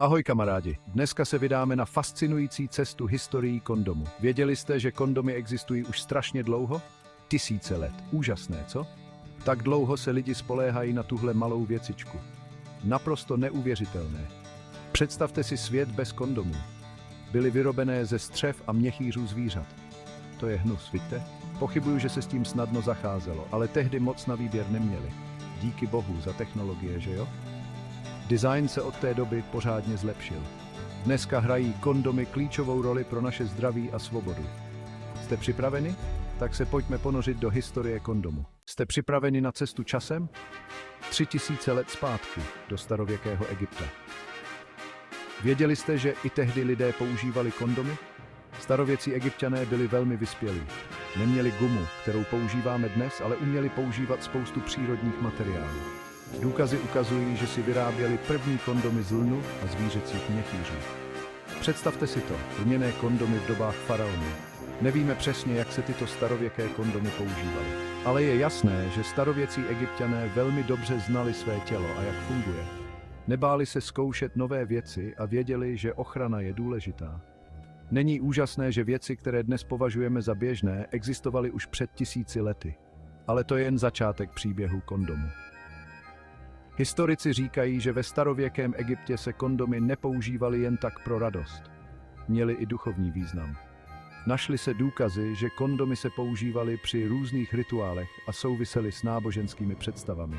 Ahoj kamarádi, dneska se vydáme na fascinující cestu historií kondomu. Věděli jste, že kondomy existují už strašně dlouho? Tisíce let. Úžasné, co? Tak dlouho se lidi spoléhají na tuhle malou věcičku. Naprosto neuvěřitelné. Představte si svět bez kondomů. Byly vyrobené ze střev a měchýřů zvířat. To je hnus, vidíte? Pochybuju, že se s tím snadno zacházelo, ale tehdy moc na výběr neměli. Díky bohu za technologie, že jo? Design se od té doby pořádně zlepšil. Dneska hrají kondomy klíčovou roli pro naše zdraví a svobodu. Jste připraveni? Tak se pojďme ponořit do historie kondomu. Jste připraveni na cestu časem? 3000 let zpátky do starověkého Egypta. Věděli jste, že i tehdy lidé používali kondomy? Starověcí Egypťané byli velmi vyspělí. Neměli gumu, kterou používáme dnes, ale uměli používat spoustu přírodních materiálů. Důkazy ukazují, že si vyráběli první kondomy z lnu a zvířecích měchýřů. Představte si to, lněné kondomy v dobách faraonů. Nevíme přesně, jak se tyto starověké kondomy používaly. Ale je jasné, že starověcí Egypťané velmi dobře znali své tělo a jak funguje. Nebáli se zkoušet nové věci a věděli, že ochrana je důležitá. Není úžasné, že věci, které dnes považujeme za běžné, existovaly už před 1000 lety. Ale to je jen začátek příběhu kondomu. Historici říkají, že ve starověkém Egyptě se kondomy nepoužívaly jen tak pro radost. Měly i duchovní význam. Našly se důkazy, že kondomy se používaly při různých rituálech a souvisely s náboženskými představami.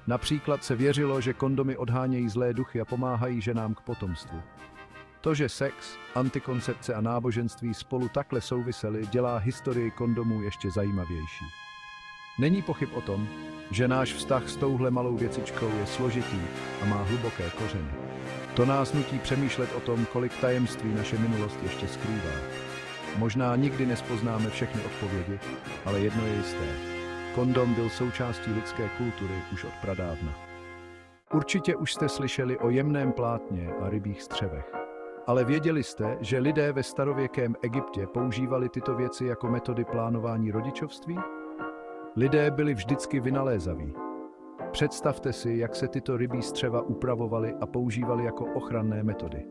Například se věřilo, že kondomy odhánějí zlé duchy a pomáhají ženám k potomstvu. To, že sex, antikoncepce a náboženství spolu takhle souvisely, dělá historii kondomů ještě zajímavější. Není pochyb o tom, že náš vztah s touhle malou věcičkou je složitý a má hluboké kořeny. To nás nutí přemýšlet o tom, kolik tajemství naše minulost ještě skrývá. Možná nikdy nezpoznáme všechny odpovědi, ale jedno je jisté. Kondom byl součástí lidské kultury už od pradávna. Určitě už jste slyšeli o jemném plátně a rybích střevech. Ale věděli jste, že lidé ve starověkém Egyptě používali tyto věci jako metody plánování rodičovství? Lidé byli vždycky vynalézaví. Představte si, jak se tyto rybí střeva upravovaly a používaly jako ochranné metody.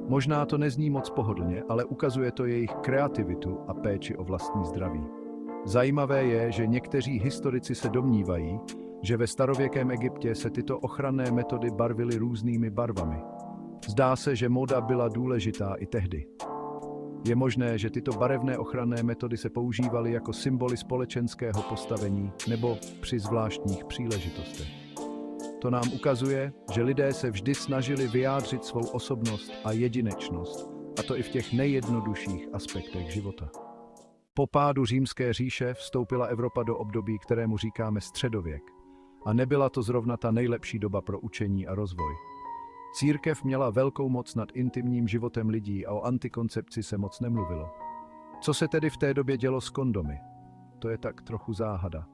Možná to nezní moc pohodlně, ale ukazuje to jejich kreativitu a péči o vlastní zdraví. Zajímavé je, že někteří historici se domnívají, že ve starověkém Egyptě se tyto ochranné metody barvily různými barvami. Zdá se, že móda byla důležitá i tehdy. Je možné, že tyto barevné ochranné metody se používaly jako symboly společenského postavení nebo při zvláštních příležitostech. To nám ukazuje, že lidé se vždy snažili vyjádřit svou osobnost a jedinečnost, a to i v těch nejjednodušších aspektech života. Po pádu Římské říše vstoupila Evropa do období, kterému říkáme středověk, a nebyla to zrovna ta nejlepší doba pro učení a rozvoj. Církev měla velkou moc nad intimním životem lidí a o antikoncepci se moc nemluvilo. Co se tedy v té době dělo s kondomy? To je tak trochu záhada.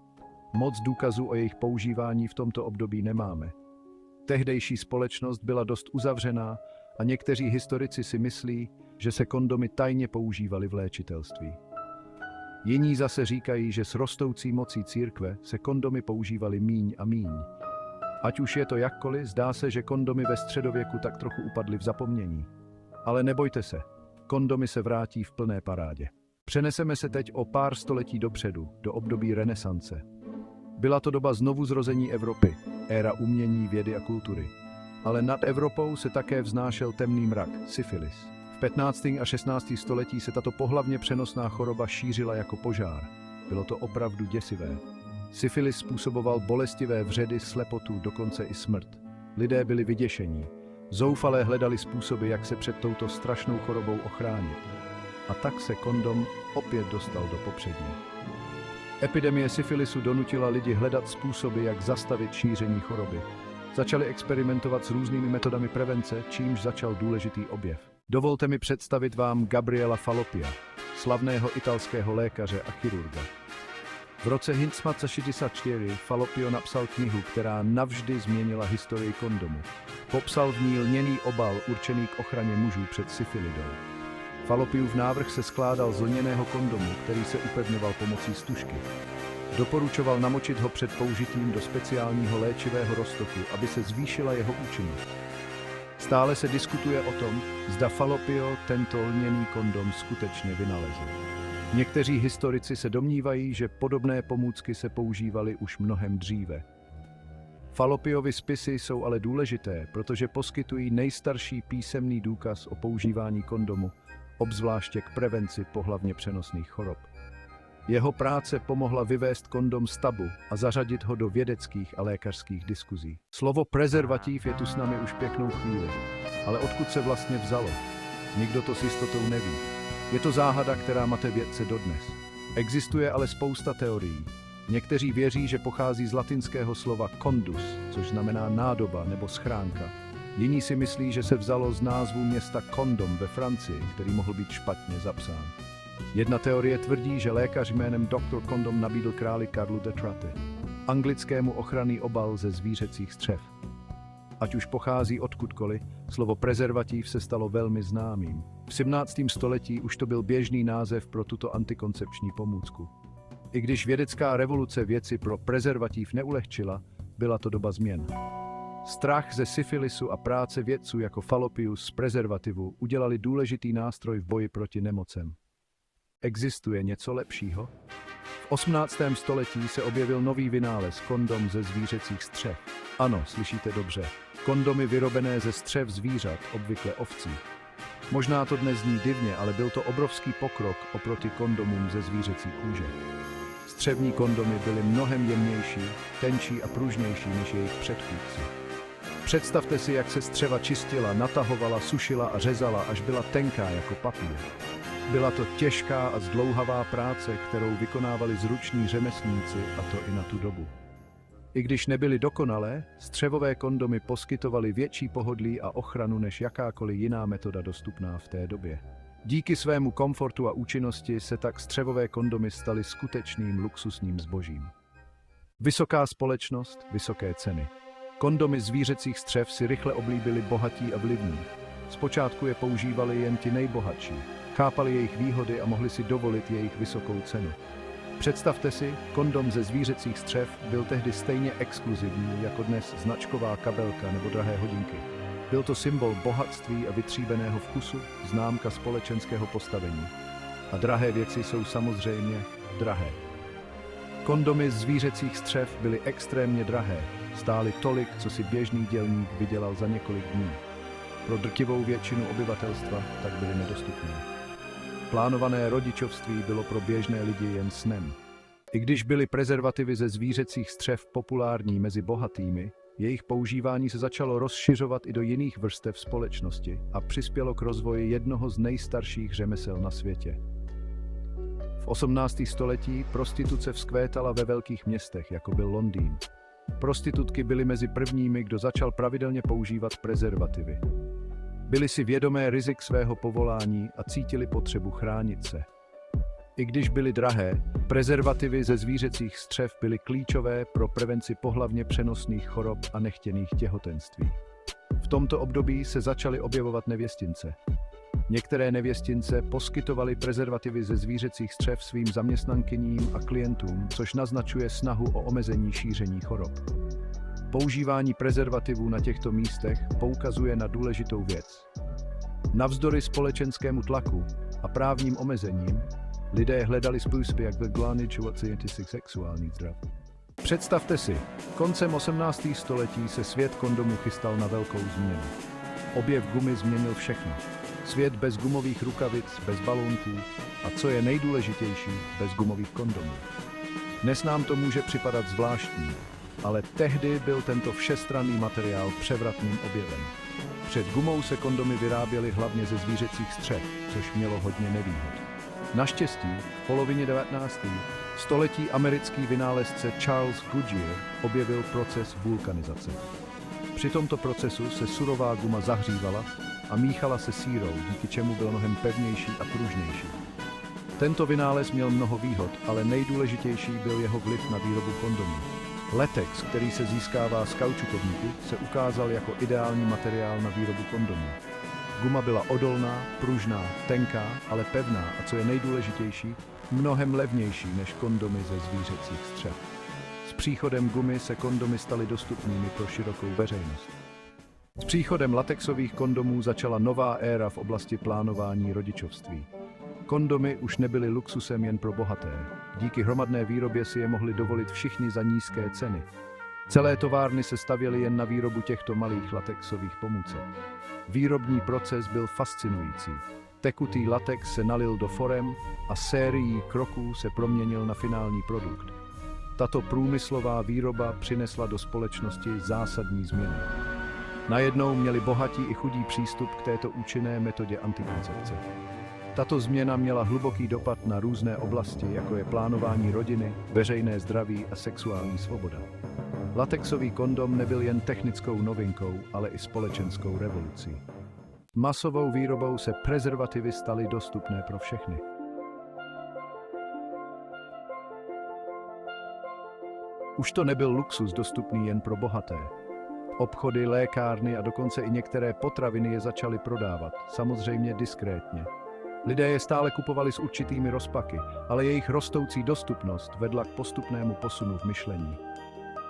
Moc důkazů o jejich používání v tomto období nemáme. Tehdejší společnost byla dost uzavřená a někteří historici si myslí, že se kondomy tajně používaly v léčitelství. Jiní zase říkají, že s rostoucí mocí církve se kondomy používaly míň a míň. Ať už je to jakkoliv, zdá se, že kondomy ve středověku tak trochu upadly v zapomnění. Ale nebojte se, kondomy se vrátí v plné parádě. Přeneseme se teď o pár století dopředu, do období renesance. Byla to doba znovuzrození Evropy, éra umění, vědy a kultury. Ale nad Evropou se také vznášel temný mrak, syfilis. V 15. a 16. století se tato pohlavně přenosná choroba šířila jako požár. Bylo to opravdu děsivé. Syfilis způsoboval bolestivé vředy, slepotu, dokonce i smrt. Lidé byli vyděšení. Zoufalé hledali způsoby, jak se před touto strašnou chorobou ochránit. A tak se kondom opět dostal do popředí. Epidemie syfilisu donutila lidi hledat způsoby, jak zastavit šíření choroby. Začali experimentovat s různými metodami prevence, čímž začal důležitý objev. Dovolte mi představit vám Gabriela Fallopia, slavného italského lékaře a chirurga. V roce 1964 Fallopio napsal knihu, která navždy změnila historii kondomu. Popsal v ní lněný obal určený k ochraně mužů před syfilidou. Fallopiův návrh se skládal z lněného kondomu, který se upevňoval pomocí stužky. Doporučoval namočit ho před použitím do speciálního léčivého roztoku, aby se zvýšila jeho účinnost. Stále se diskutuje o tom, zda Falopio tento lněný kondom skutečně vynalezl. Někteří historici se domnívají, že podobné pomůcky se používaly už mnohem dříve. Falopiovy spisy jsou ale důležité, protože poskytují nejstarší písemný důkaz o používání kondomu, obzvláště k prevenci pohlavně přenosných chorob. Jeho práce pomohla vyvést kondom z tabu a zařadit ho do vědeckých a lékařských diskuzí. Slovo prezervativ je tu s námi už pěknou chvíli, ale odkud se vlastně vzalo? Nikdo to s jistotou neví. Je to záhada, která mate vědce dodnes. Existuje ale spousta teorií. Někteří věří, že pochází z latinského slova condus, což znamená nádoba nebo schránka. Jiní si myslí, že se vzalo z názvu města Condom ve Francii, který mohl být špatně zapsán. Jedna teorie tvrdí, že lékař jménem Dr. Condom nabídl králi Karlu de Traty anglickému ochranný obal ze zvířecích střev. Ať už pochází odkudkoliv, slovo prezervativ se stalo velmi známým. V 17. století už to byl běžný název pro tuto antikoncepční pomůcku. I když vědecká revoluce věci pro prezervativ neulehčila, byla to doba změn. Strach ze syfilisu a práce vědců jako Fallopius z prezervativu udělali důležitý nástroj v boji proti nemocem. Existuje něco lepšího? V 18. století se objevil nový vynález, kondom ze zvířecích střev. Ano, slyšíte dobře. Kondomy vyrobené ze střev zvířat, obvykle ovcí. Možná to dnes zní divně, ale byl to obrovský pokrok oproti kondomům ze zvířecí kůže. Střevní kondomy byly mnohem jemnější, tenčí a pružnější než jejich předchůdci. Představte si, jak se střeva čistila, natahovala, sušila a řezala, až byla tenká jako papír. Byla to těžká a zdlouhavá práce, kterou vykonávali zruční řemeslníci, a to i na tu dobu. I když nebyly dokonalé, střevové kondomy poskytovaly větší pohodlí a ochranu než jakákoliv jiná metoda dostupná v té době. Díky svému komfortu a účinnosti se tak střevové kondomy staly skutečným luxusním zbožím. Vysoká společnost, vysoké ceny. Kondomy zvířecích střev si rychle oblíbili bohatí a vlivní. Zpočátku je používali jen ti nejbohatší. Chápali jejich výhody a mohli si dovolit jejich vysokou cenu. Představte si, kondom ze zvířecích střev byl tehdy stejně exkluzivní jako dnes značková kabelka nebo drahé hodinky. Byl to symbol bohatství a vytříbeného vkusu, známka společenského postavení. A drahé věci jsou samozřejmě drahé. Kondomy z zvířecích střev byly extrémně drahé, stály tolik, co si běžný dělník vydělal za několik dní. Pro drtivou většinu obyvatelstva tak byly nedostupné. Plánované rodičovství bylo pro běžné lidi jen snem. I když byly prezervativy ze zvířecích střev populární mezi bohatými, jejich používání se začalo rozšiřovat i do jiných vrstev společnosti a přispělo k rozvoji jednoho z nejstarších řemesel na světě. V 18. století prostituce vzkvétala ve velkých městech, jako byl Londýn. Prostitutky byly mezi prvními, kdo začal pravidelně používat prezervativy. Byli si vědomé rizik svého povolání a cítili potřebu chránit se. I když byly drahé, prezervativy ze zvířecích střev byly klíčové pro prevenci pohlavně přenosných chorob a nechtěných těhotenství. V tomto období se začaly objevovat nevěstince. Některé nevěstince poskytovaly prezervativy ze zvířecích střev svým zaměstnankyním a klientům, což naznačuje snahu o omezení šíření chorob. Používání prezervativů na těchto místech poukazuje na důležitou věc. Navzdory společenskému tlaku a právním omezením, lidé hledali způsoby, jak vyglánit si sexuální zdraví. Představte si, koncem 18. století se svět kondomů chystal na velkou změnu. Objev gumy změnil všechno. Svět bez gumových rukavic, bez balónků a co je nejdůležitější, bez gumových kondomů. Dnes nám to může připadat zvláštní, ale tehdy byl tento všestranný materiál převratným objevem. Před gumou se kondomy vyráběly hlavně ze zvířecích střev, což mělo hodně nevýhod. Naštěstí, v polovině 19. století americký vynálezce Charles Goodyear objevil proces vulkanizace. Při tomto procesu se surová guma zahřívala a míchala se sírou, díky čemu byla mnohem pevnější a pružnější. Tento vynález měl mnoho výhod, ale nejdůležitější byl jeho vliv na výrobu kondomů. Latex, který se získává z kaučukovníku, se ukázal jako ideální materiál na výrobu kondomů. Guma byla odolná, pružná, tenká, ale pevná a co je nejdůležitější, mnohem levnější než kondomy ze zvířecích střev. S příchodem gumy se kondomy staly dostupnými pro širokou veřejnost. S příchodem latexových kondomů začala nová éra v oblasti plánování rodičovství. Kondomy už nebyly luxusem jen pro bohaté. Díky hromadné výrobě si je mohli dovolit všichni za nízké ceny. Celé továrny se stavěly jen na výrobu těchto malých latexových pomůcek. Výrobní proces byl fascinující. Tekutý latex se nalil do forem a sérií kroků se proměnil na finální produkt. Tato průmyslová výroba přinesla do společnosti zásadní změny. Najednou měli bohatí i chudí přístup k této účinné metodě antikoncepce. Tato změna měla hluboký dopad na různé oblasti, jako je plánování rodiny, veřejné zdraví a sexuální svoboda. Latexový kondom nebyl jen technickou novinkou, ale i společenskou revolucí. Masovou výrobou se prezervativy staly dostupné pro všechny. Už to nebyl luxus dostupný jen pro bohaté. Obchody, lékárny a dokonce i některé potraviny je začaly prodávat, samozřejmě diskrétně. Lidé je stále kupovali s určitými rozpaky, ale jejich rostoucí dostupnost vedla k postupnému posunu v myšlení.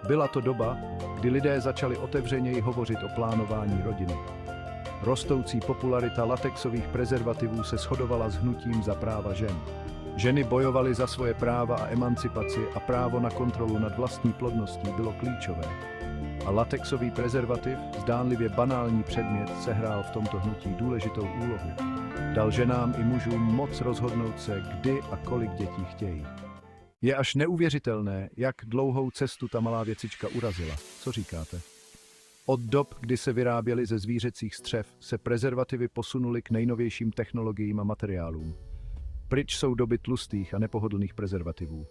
Byla to doba, kdy lidé začali otevřeněji hovořit o plánování rodiny. Rostoucí popularita latexových prezervativů se shodovala s hnutím za práva žen. Ženy bojovaly za svoje práva a emancipaci a právo na kontrolu nad vlastní plodností bylo klíčové. A latexový prezervativ, zdánlivě banální předmět, sehrál v tomto hnutí důležitou úlohu. Dal ženám i mužům moc rozhodnout se, kdy a kolik dětí chtějí. Je až neuvěřitelné, jak dlouhou cestu ta malá věcička urazila. Co říkáte? Od dob, kdy se vyráběly ze zvířecích střev, se prezervativy posunuly k nejnovějším technologiím a materiálům. Pryč jsou doby tlustých a nepohodlných prezervativů.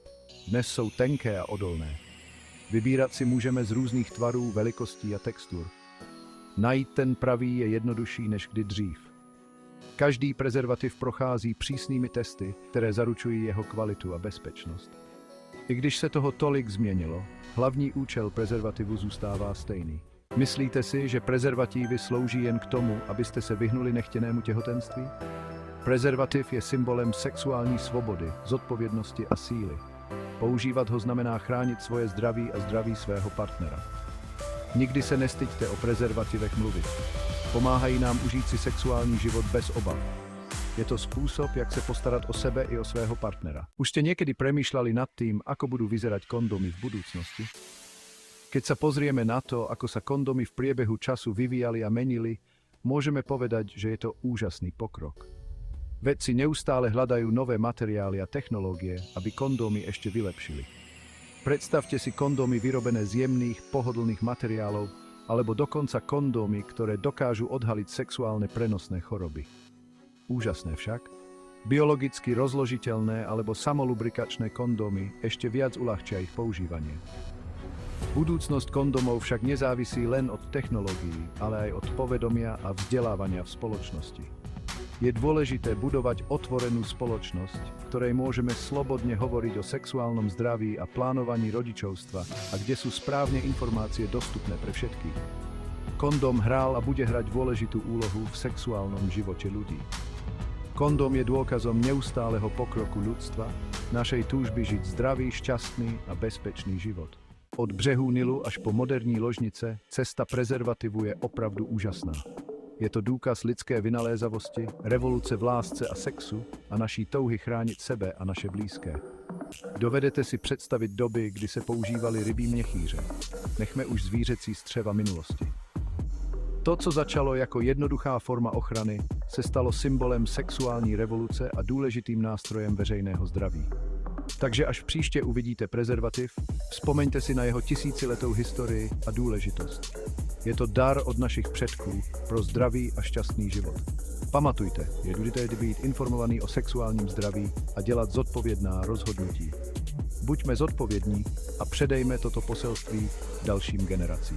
Dnes jsou tenké a odolné. Vybírat si můžeme z různých tvarů, velikostí a textur. Najít ten pravý je jednodušší než kdy dřív. Každý prezervativ prochází přísnými testy, které zaručují jeho kvalitu a bezpečnost. I když se toho tolik změnilo, hlavní účel prezervativu zůstává stejný. Myslíte si, že prezervativy slouží jen k tomu, abyste se vyhnuli nechtěnému těhotenství? Prezervativ je symbolem sexuální svobody, zodpovědnosti a síly. Používat ho znamená chránit svoje zdraví a zdraví svého partnera. Nikdy se nestyďte o prezervativech mluvit. Pomáhají nám užít si sexuální život bez obav. Je to způsob, jak se postarat o sebe i o svého partnera. Už jste někdy premýšľali nad tým, ako budú vyzerať kondomy v budúcnosti? Keď sa pozrieme na to, ako sa kondomy v priebehu času vyvíjali a menili, môžeme povedať, že je to úžasný pokrok. Vedci neustále hľadajú nové materiály a technológie, aby kondómy ešte vylepšili. Predstavte si kondómy vyrobené z jemných, pohodlných materiálov, alebo dokonca kondómy, ktoré dokážu odhaliť sexuálne prenosné choroby. Úžasné však? Biologicky rozložiteľné alebo samolubrikačné kondómy ešte viac uľahčia ich používanie. Budúcnosť kondomov však nezávisí len od technológií, ale aj od povedomia a vzdelávania v spoločnosti. Je dôležité budovať otvorenú spoločnosť, ktorej môžeme slobodne hovoriť o sexuálnom zdraví a plánovaní rodičovstva a kde sú správne informácie dostupné pre všetkých. Kondóm hral a bude hrať dôležitú úlohu v sexuálnom živote ľudí. Kondóm je dôkazom neustáleho pokroku ľudstva, našej túžby žiť zdravý, šťastný a bezpečný život. Od břehů Nilu až po moderní ložnice cesta prezervativu je opravdu úžasná. Je to důkaz lidské vynalézavosti, revoluce v lásce a sexu a naší touhy chránit sebe a naše blízké. Dovedete si představit doby, kdy se používaly rybí měchýře. Nechme už zvířecí střeva minulosti. To, co začalo jako jednoduchá forma ochrany, se stalo symbolem sexuální revoluce a důležitým nástrojem veřejného zdraví. Takže až příště uvidíte prezervativ, vzpomeňte si na jeho tisíciletou historii a důležitost. Je to dar od našich předků pro zdravý a šťastný život. Pamatujte, je důležité být informovaný o sexuálním zdraví a dělat zodpovědná rozhodnutí. Buďme zodpovědní a předejme toto poselství dalším generacím.